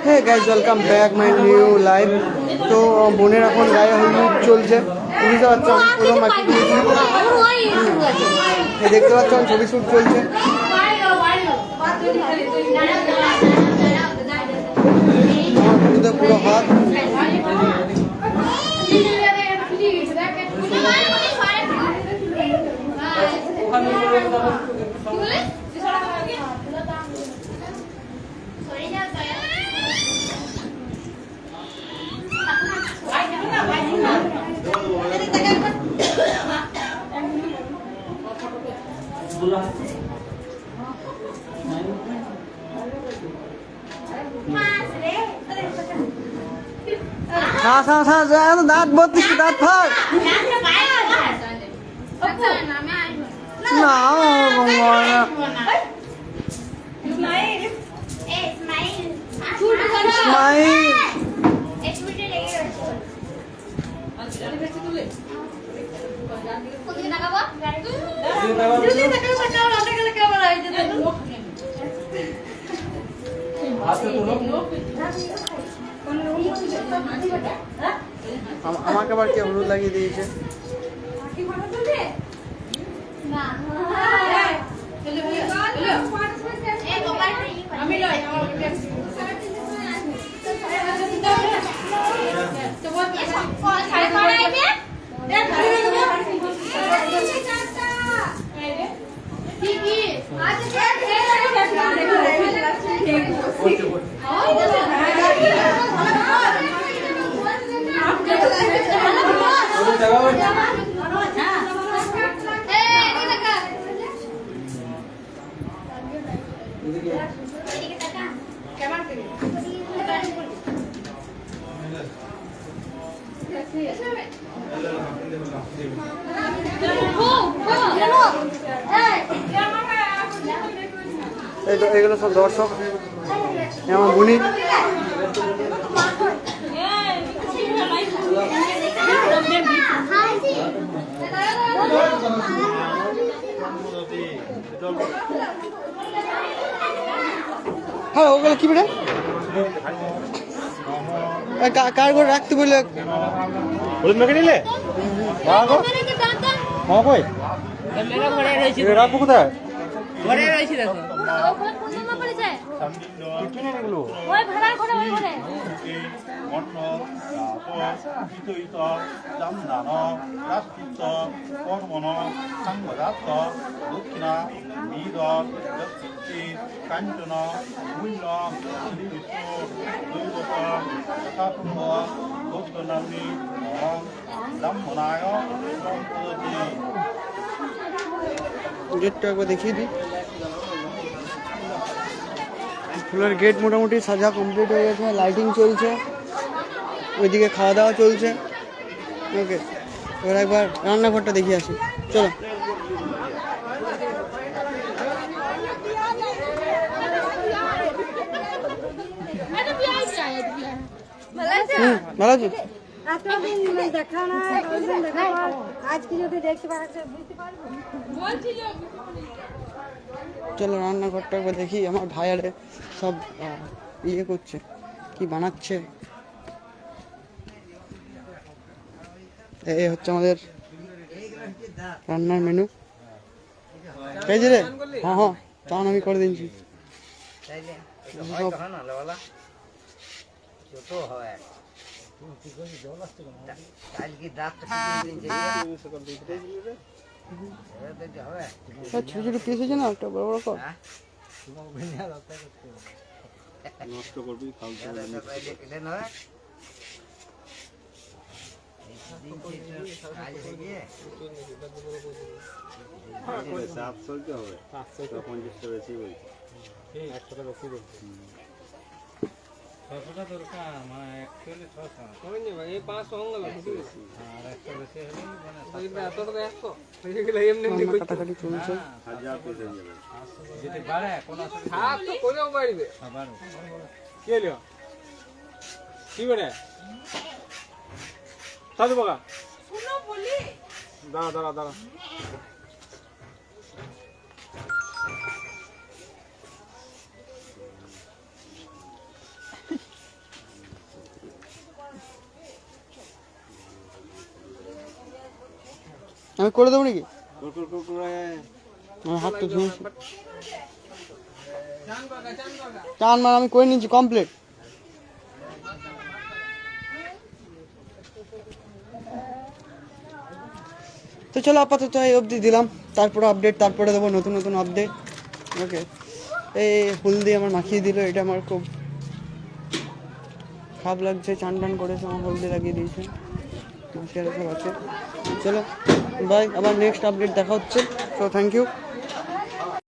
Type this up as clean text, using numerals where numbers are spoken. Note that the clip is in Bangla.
হ্যাঁ guys, welcome back my new live. তো বোনের এখন গায়ে হলুদ চলছে, বুঝতে পারছো, পুরো মাকে দিয়েছি। দেখতে পাচ্ছ ছবি শ্যুট চলছে। পুরো হাত দাঁত বত্রিশ, দাঁত ফাঁক না। আমাকে আবার কে হলুদ লাগিয়ে দিয়েছে। এগুলো সব দর্শক, আমার বুনি। হ্যাঁ, ওগুলো কি বেড়ে কার করে রাখতে বললে হলুদ মেখে নিলে রাখবো কোথায়? ঘরে রয়েছে, দেখো দক্ষিণা মিদ কাঞ্চন মূল্য ভক্তনামী ব্রাহ্মণায় গেটটা একবার দেখিয়ে দিই। ফুলের গেট মোটামুটি সাজা কমপ্লিট হয়ে গেছে, লাইটিং চলছে, ওইদিকে খাওয়া দাওয়া চলছে। ওকে, এবার একবার রান্নাঘরটা দেখিয়ে আসি, চলো। ভালো আছি। চলো রান্নাঘরটা একবার দেখি। আমার ভাইয়ারে সব ইয়ে করছে, কি বানাচ্ছে। এই হচ্ছে আমাদের রান্নার মেনু। এই যে রে, হ্যাঁ হ্যাঁ, চান আমি করে দিচ্ছি। ছোট ছোট পিস হয়েছে না, একটা বড় বড় কর। নষ্ট করবি বেশি বলছি, 100টা বেশি বলছি। 600টা দরকার, মানে অ্যাকচুয়ালি 600 হয়নি ভাই, এই 500 হল না বেশি বেশি, আর 100 বেশি হলে মানে এতটা 100 হয়ে গেলে এমনি এমনি কাটাকাটি চলছে। 1000 পিস হয়ে যাবে যদি বাড়ে কোন অসুবিধা নেই। তো কোনেও বাড়বে, আবার কি হলো কি বলে সাধু বাবা শুনো বলি, দাঁড়া দাঁড়া দাঁড়া। আমি করে দেবো নাকি? আমার হাত তো ধুয়েছি। চান মানে আমি করে নিচ্ছি কমপ্লিট। তো চলো আপাতত এই অবধি দিলাম, তারপরে আপডেট তারপরে দেবো নতুন নতুন আপডেট। ওকে, এই হলদি আমার মাখিয়ে দিল, এটা আমার খুব খারাপ লাগছে। চান টান করেছে, আমার হলদি লাগিয়ে দিয়েছে, মাসিয়ারা সব আছে। চলো বাই, আবার নেক্সট আপডেট দেখা হচ্ছে। So thank you.